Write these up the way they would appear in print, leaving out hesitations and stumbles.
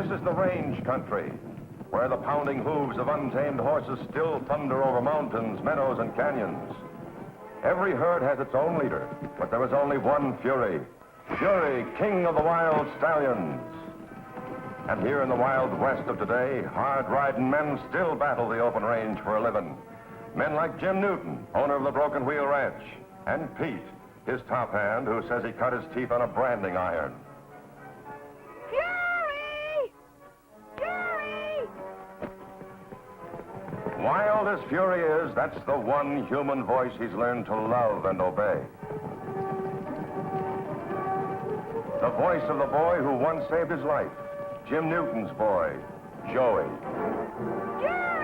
This is the range country, where the pounding hooves of untamed horses still thunder over mountains, meadows, and canyons. Every herd has its own leader, but there is only one Fury. Fury, king of the wild stallions. And here in the wild west of today, hard-riding men still battle the open range for a living. Men like Jim Newton, owner of the Broken Wheel Ranch, and Pete, his top hand, who says he cut his teeth on a branding iron. Fury! Fury! Wild as Fury is, that's the one human voice he's learned to love and obey. The voice of the boy who once saved his life, Jim Newton's boy, Joey. Fury!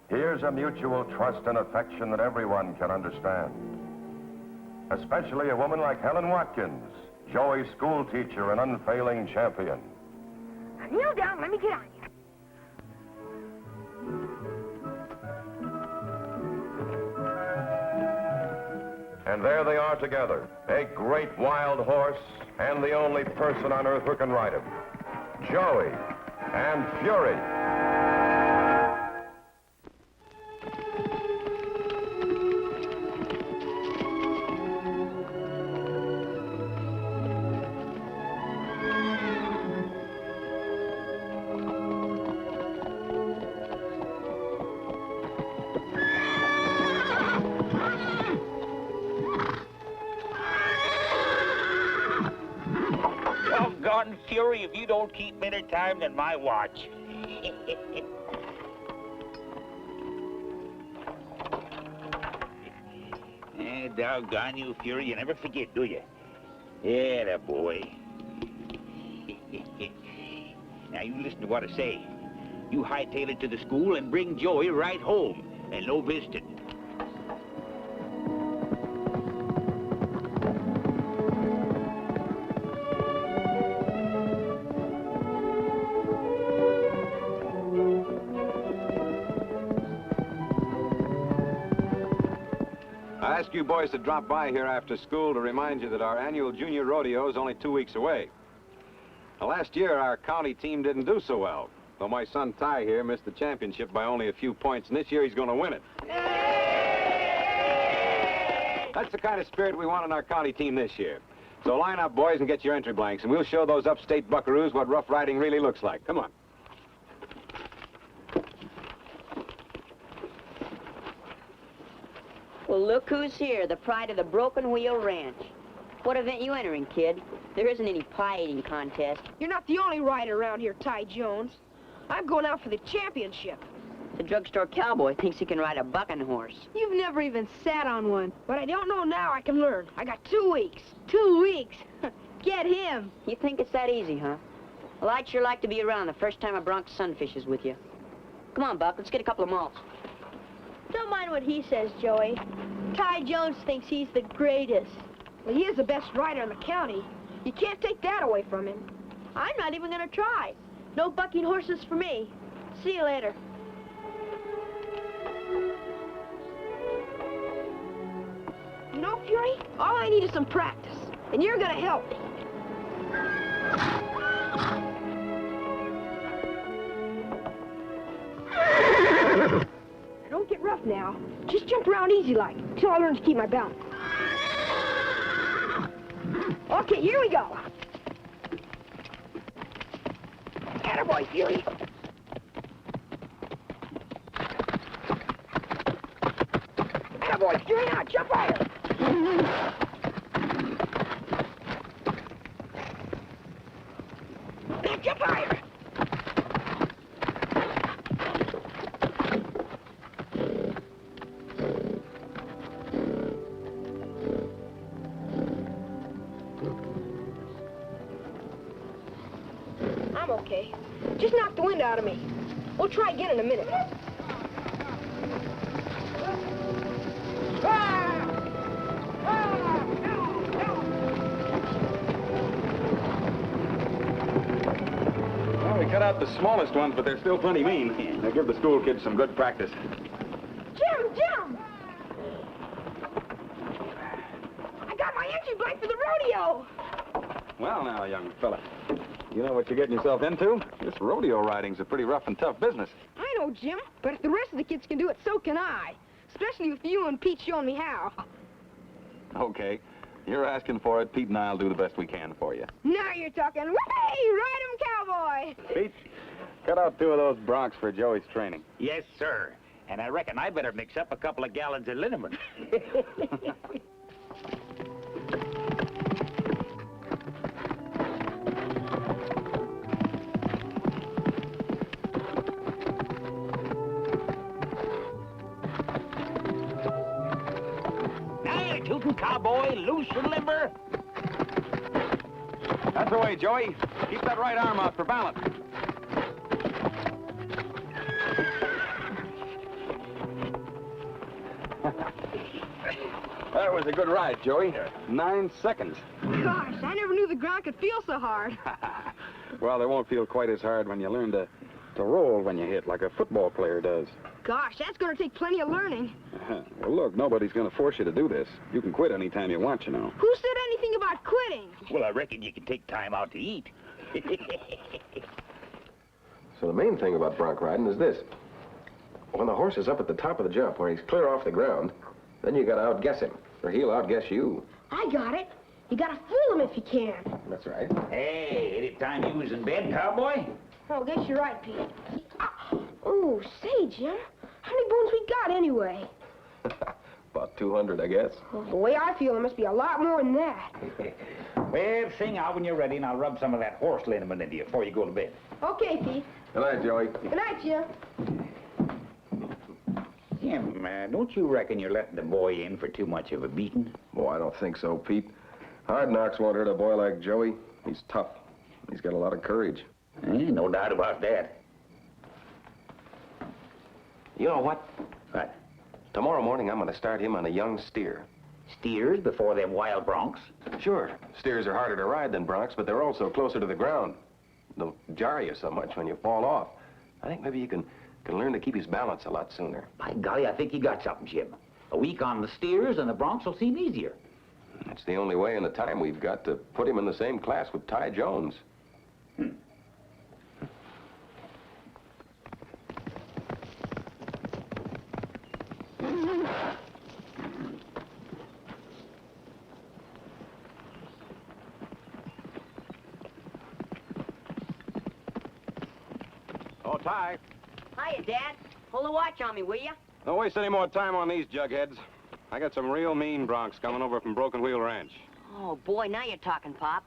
Here's a mutual trust and affection that everyone can understand. Especially a woman like Helen Watkins, Joey's school teacher and unfailing champion. Now kneel down, let me get on you. And there they are together, a great wild horse and the only person on earth who can ride him. Joey and Fury. Doggone Fury if you don't keep better time than my watch. Doggone you, Fury, you never forget, do you? Yeah, that boy. Now, you listen to what I say. You hightail it to the school and bring Joey right home, and no visiting. I ask you boys to drop by here after school to remind you that our annual junior rodeo is only 2 weeks away. Now, last year, our county team didn't do so well, though my son Ty here missed the championship by only a few points, and this year he's going to win it. That's the kind of spirit we want in our county team this year. So line up, boys, and get your entry blanks, and we'll show those upstate buckaroos what rough riding really looks like. Come on. Well, look who's here, the pride of the Broken Wheel Ranch. What event you entering, kid? There isn't any pie eating contest. You're not the only rider around here, Ty Jones. I'm going out for the championship. The drugstore cowboy thinks he can ride a bucking horse. You've never even sat on one. But I don't know now I can learn. I got 2 weeks. 2 weeks? Get him. You think it's that easy, huh? Well, I'd sure like to be around the first time a bronc sunfishes with you. Come on, Buck, let's get a couple of malts. Don't mind what he says, Joey. Ty Jones thinks he's the greatest. Well, he is the best rider in the county. You can't take that away from him. I'm not even gonna try. No bucking horses for me. See you later. You know, Fury, all I need is some practice, and you're gonna help me. Don't get rough now. Just jump around easy like, till I learn to keep my balance. Okay, here we go. Attaboy, Fury. Attaboy, Fury, now jump higher. Now jump higher. I'm okay. Just knock the wind out of me. We'll try again in a minute. Well, we cut out the smallest ones, but they're still plenty mean. Now give the school kids some good practice. Jim, Jim! I got my entry blank for the rodeo. Well, now, young fella, you know what you're getting yourself into? This rodeo riding's a pretty rough and tough business. I know, Jim, but if the rest of the kids can do it, so can I. Especially with you and Pete showing me how. Okay. You're asking for it. Pete and I'll do the best we can for you. Now you're talking. Way, ride 'em, cowboy! Pete, cut out 2 of those broncs for Joey's training. Yes, sir. And I reckon I better mix up a couple of gallons of liniment. Tootin' cowboy, loose and limber. That's the way, Joey. Keep that right arm out for balance. That was a good ride, Joey. 9 seconds. Gosh, I never knew the ground could feel so hard. Well, it won't feel quite as hard when you learn to roll when you hit, like a football player does. Gosh, that's going to take plenty of learning. Well, look, nobody's going to force you to do this. You can quit anytime you want, you know. Who said anything about quitting? Well, I reckon you can take time out to eat. So the main thing about bronc riding is this. When the horse is up at the top of the jump, where he's clear off the ground, then you got to outguess him, or he'll outguess you. I got it. You got to fool him if you can. That's right. Hey, any time you was in bed, cowboy? Oh, guess you're right, Pete. Oh, say, Jim, how many bones we got anyway? About 200, I guess. Well, the way I feel, there must be a lot more than that. Well, sing out when you're ready, and I'll rub some of that horse liniment into you before you go to bed. Okay, Pete. Good night, Joey. Good night, Jim. Jim, don't you reckon you're letting the boy in for too much of a beating? Oh, I don't think so, Pete. Hard knocks won't hurt a boy like Joey. He's tough. He's got a lot of courage. No doubt about that. You know what? What? Tomorrow morning, I'm going to start him on a young steer. Steers before them wild broncs? Sure. Steers are harder to ride than broncs, but they're also closer to the ground. They'll jar you so much when you fall off. I think maybe you can learn to keep his balance a lot sooner. By golly, I think you got something, Jim. A week on the steers and the broncs will seem easier. That's the only way in the time we've got to put him in the same class with Ty Jones. Oh, Ty. Hiya, Dad. Hold a watch on me, will ya? Don't waste any more time on these jugheads. I got some real mean broncs coming over from Broken Wheel Ranch. Oh, boy, now you're talking, Pop.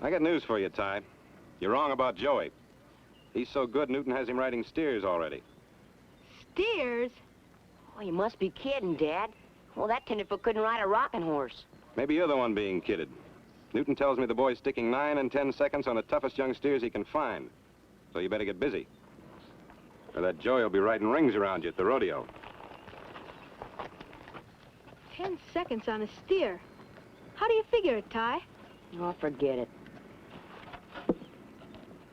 I got news for you, Ty. You're wrong about Joey. He's so good, Newton has him riding steers already. Steers? Oh, you must be kidding, Dad. Well, that tenderfoot couldn't ride a rocking horse. Maybe you're the one being kidded. Newton tells me the boy's sticking 9 and 10 seconds on the toughest young steers he can find. So you better get busy. Or that Joey will be riding rings around you at the rodeo. 10 seconds on a steer. How do you figure it, Ty? Oh, forget it.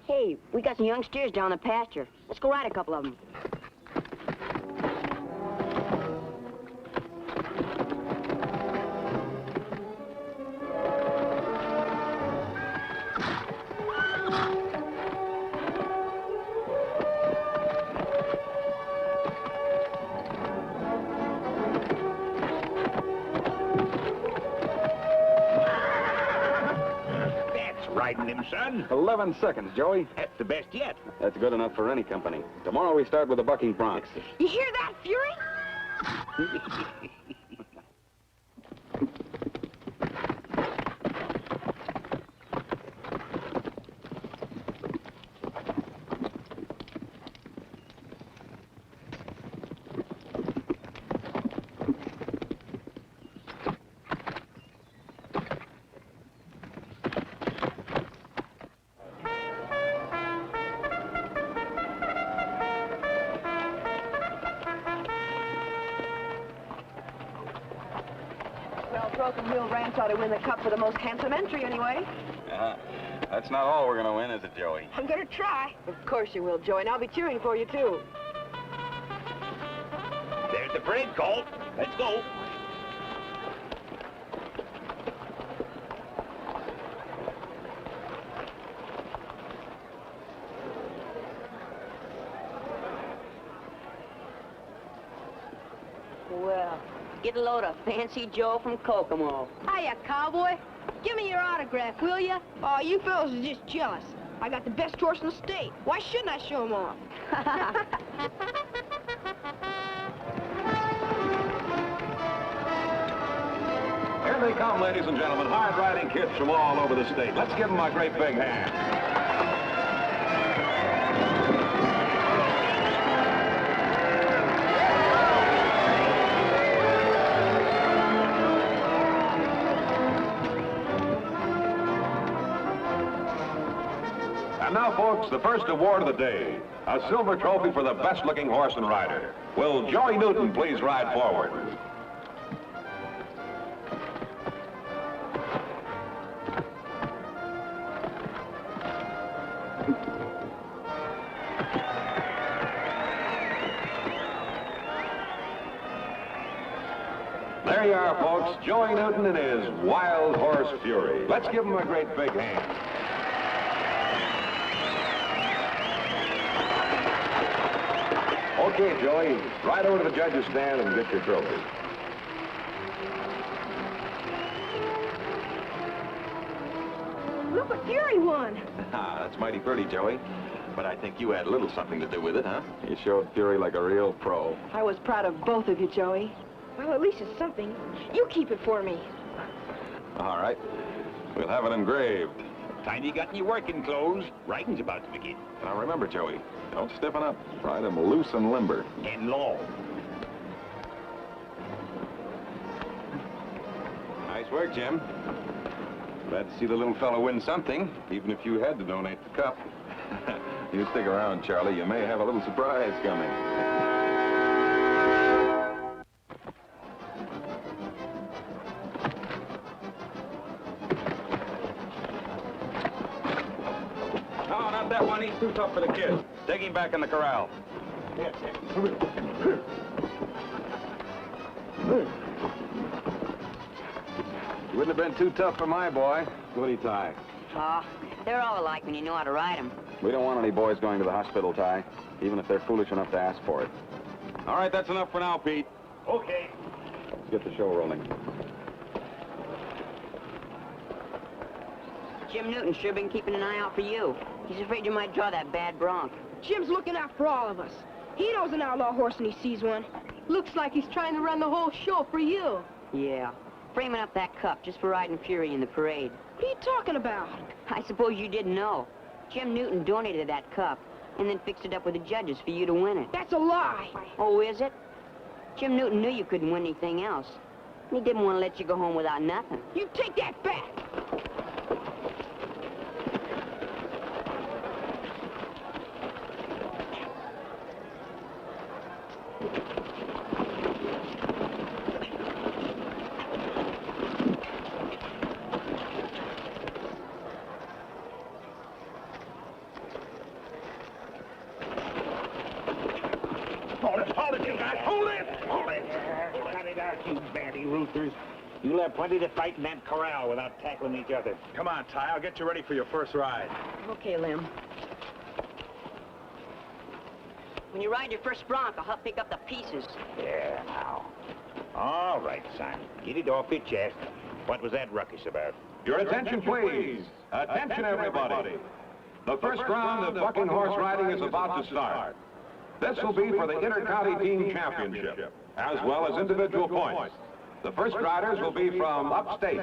Hey, we got some young steers down the pasture. Let's go ride a couple of them. Riding him, son. 11 seconds, Joey. That's the best yet. That's good enough for any company. Tomorrow we start with the bucking broncs. You hear that, Fury? Well, Broken Wheel Ranch ought to win the cup for the most handsome entry, anyway. That's not all we're gonna win, is it, Joey? I'm gonna try. Of course you will, Joey, and I'll be cheering for you, too. There's the parade call. Let's go. Well, get a load of Fancy Joe from Kokomo. Hiya, cowboy. Give me your autograph, will ya? Oh, you fellas are just jealous. I got the best horse in the state. Why shouldn't I show him off? Here they come, ladies and gentlemen, hard-riding kids from all over the state. Let's give them a great big hand. And now, folks, the first award of the day, a silver trophy for the best-looking horse and rider. Will Joey Newton please ride forward? There you are, folks, Joey Newton and his Wild Horse Fury. Let's give him a great big hand. Okay, Joey, right over to the judge's stand and get your trophy. Look what Fury won. Ah, that's mighty pretty, Joey. But I think you had a little something to do with it, huh? You showed Fury like a real pro. I was proud of both of you, Joey. Well, at least it's something. You keep it for me. All right. We'll have it engraved. Time you got in your working clothes. Riding's about to begin. Now remember, Joey, don't stiffen up. Ride him loose and limber. And long. Nice work, Jim. Glad to see the little fellow win something, even if you had to donate the cup. You stick around, Charlie. You may have a little surprise coming. No, not that one. He's too tough for the kid. Take him back in the corral. You wouldn't have been too tough for my boy, would he, Ty? Oh, they're all alike when you know how to ride them. We don't want any boys going to the hospital, Ty, even if they're foolish enough to ask for it. All right, that's enough for now, Pete. Okay. Let's get the show rolling. Jim Newton sure been keeping an eye out for you. He's afraid you might draw that bad bronc. Jim's looking out for all of us. He knows an outlaw horse when he sees one. Looks like he's trying to run the whole show for you. Yeah, framing up that cup just for riding Fury in the parade. What are you talking about? I suppose you didn't know. Jim Newton donated that cup and then fixed it up with the judges for you to win it. That's a lie. Oh, is it? Jim Newton knew you couldn't win anything else. He didn't want to let you go home without nothing. You take that back. Hold it, you guys. Hold it! Hold it! Cut it out, you bandy roosters. You'll have plenty to fight in that corral without tackling each other. Come on, Ty. I'll get you ready for your first ride. Okay, Lim. When you ride your first bronc, I'll help pick up the pieces. Yeah, now. All right, son. Get it off your chest. What was that ruckus about? Your attention, please. Attention, everybody. The first round of bucking horse riding is about to start. This will be for the Inter-County Team Championship, as well as individual points. The first riders will be from upstate.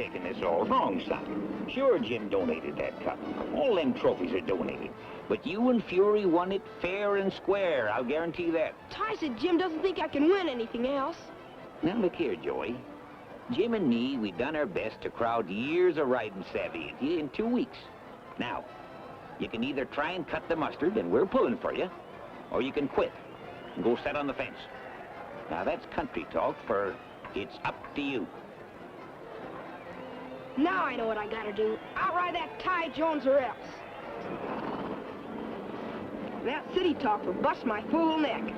taking this all wrong, son. Sure, Jim donated that cup. All them trophies are donated. But you and Fury won it fair and square, I'll guarantee that. Ty said Jim doesn't think I can win anything else. Now look here, Joey. Jim and me, we done our best to crowd years of riding savvy into you in 2 weeks. Now, you can either try and cut the mustard, and we're pulling for you, or you can quit and go sit on the fence. Now, that's country talk for it's up to you. Now I know what I gotta do. Outride that Ty Jones or else. That city talk will bust my fool neck.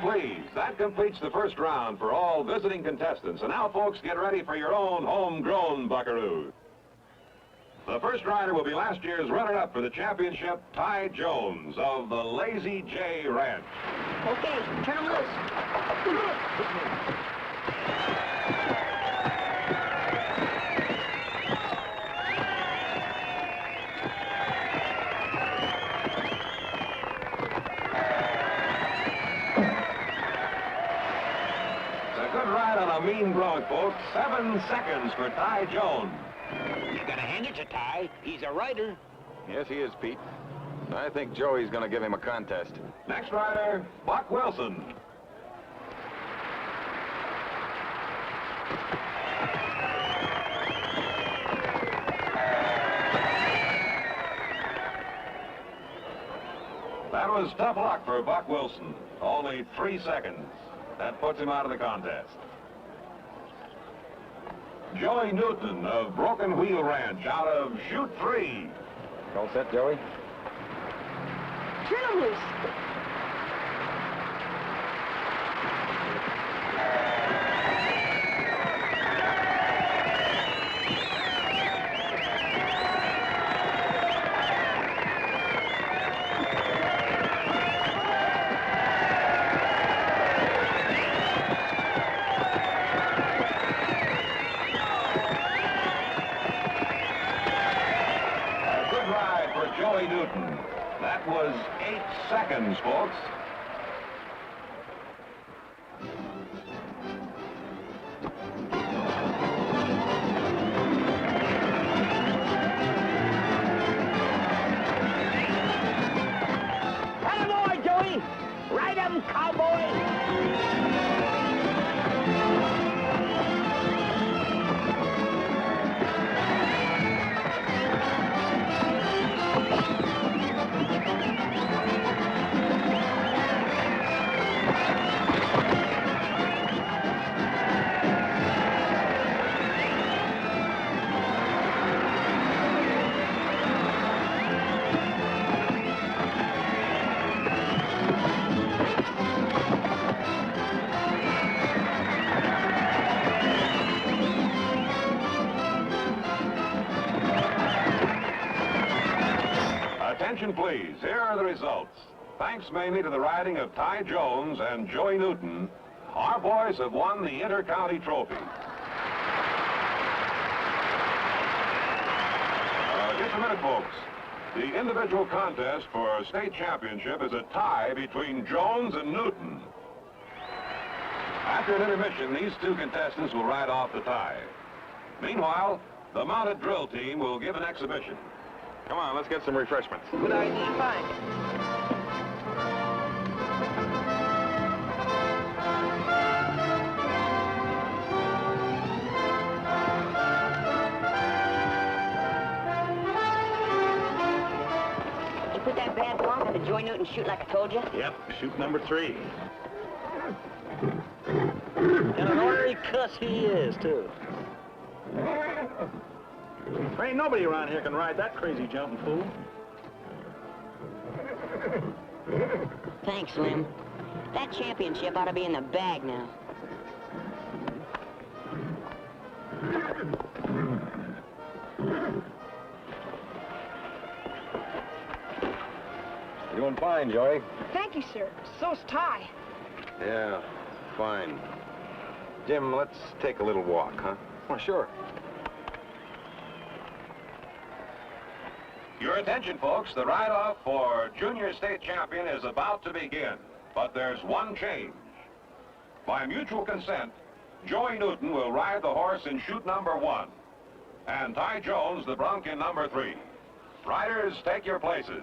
Please, that completes the first round for all visiting contestants. And now, folks, get ready for your own homegrown buckaroos. The first rider will be last year's runner-up for the championship, Ty Jones of the Lazy J Ranch. Okay, turn him loose. A mean bronc, folks. 7 seconds for Ty Jones. You gotta hand it to Ty. He's a rider. Yes, he is, Pete. I think Joey's gonna give him a contest. Next rider, Buck Wilson. That was tough luck for Buck Wilson. Only 3 seconds. That puts him out of the contest. Joey Newton of Broken Wheel Ranch out of Chute 3. All set, Joey? Turn him loose. Joey Newton. That was 8 seconds, folks. Attaboy, Joey! Ride 'em, cowboy! Attention, please. Here are the results. Thanks mainly to the riding of Ty Jones and Joey Newton, our boys have won the Inter-County Trophy. Just a minute, folks. The individual contest for state championship is a tie between Jones and Newton. After an intermission, these 2 contestants will ride off the tie. Meanwhile, the mounted drill team will give an exhibition. Come on, let's get some refreshments. Good idea, fine. You put that bad bronc on the Joy Newton chute like I told you? Yep, chute number 3. And an ornery cuss he is, too. There ain't nobody around here can ride that crazy jumping fool. Thanks, Lim. That championship ought to be in the bag now. You're doing fine, Joey. Thank you, sir. So's Ty. Yeah, fine. Jim, let's take a little walk, huh? Oh, sure. Your attention, folks. The ride-off for Junior State Champion is about to begin. But there's one change. By mutual consent, Joey Newton will ride the horse in chute number 1. And Ty Jones, the bronc, in number 3. Riders, take your places.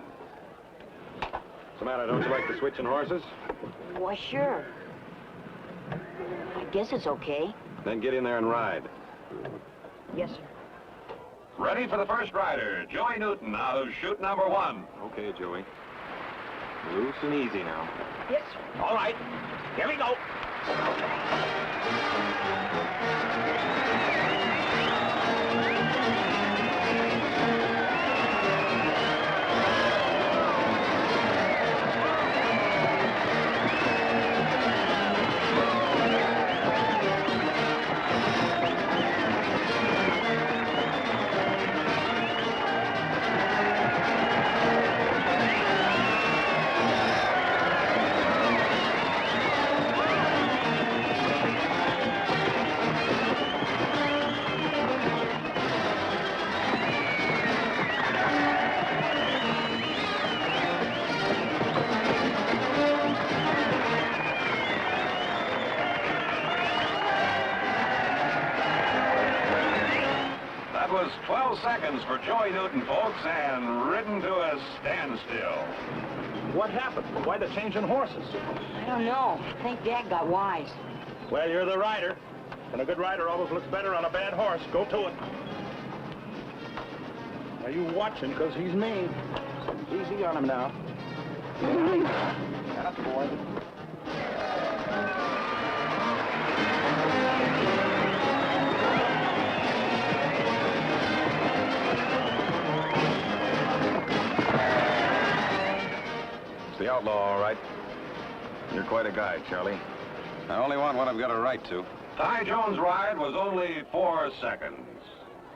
What's the matter? Don't you like the switching horses? Why, sure. I guess it's okay. Then get in there and ride. Yes, sir. Ready for the first rider, Joey Newton, out of chute number 1. Okay, Joey. Loose and easy now. Yes, sir. All right, here we go. That was 12 seconds for Joey Newton, folks, and ridden to a standstill. What happened? Why the change in horses? I don't know. I think Dad got wise. Well, you're the rider. And a good rider always looks better on a bad horse. Go to it. Are you watching? Because he's mean. Easy on him now. That's boy. It's the outlaw, all right. You're quite a guy, Charlie. I only want what I've got a right to. Ty Jones' ride was only 4 seconds.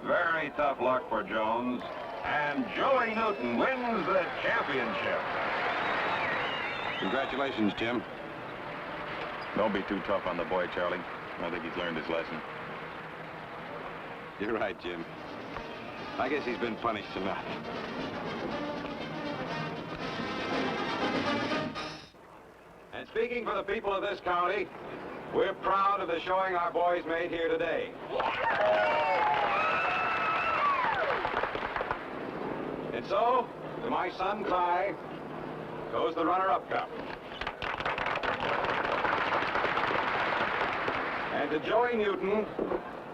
Very tough luck for Jones. And Joey Newton wins the championship. Congratulations, Jim. Don't be too tough on the boy, Charlie. I think he's learned his lesson. You're right, Jim. I guess he's been punished enough. And speaking for the people of this county, we're proud of the showing our boys made here today. And so, to my son Ty, goes the runner-up cup. And to Joey Newton,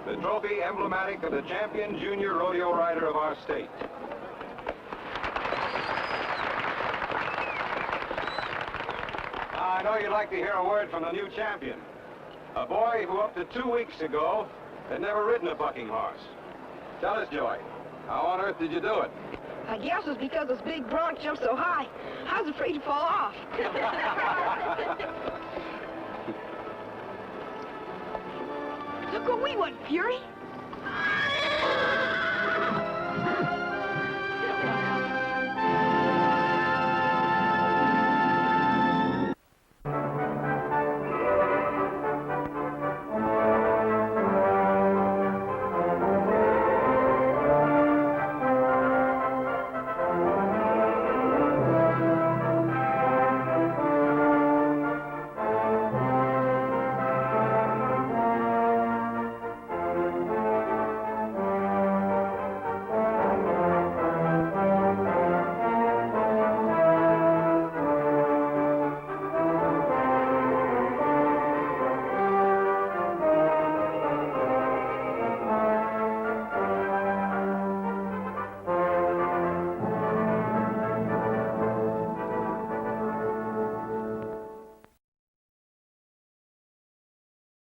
the trophy emblematic of the champion junior rodeo rider of our state. I know you'd like to hear a word from the new champion. A boy who up to 2 weeks ago had never ridden a bucking horse. Tell us, Joey, how on earth did you do it? I guess it's because this big bronc jumped so high, I was afraid to fall off. Look what we won, Fury.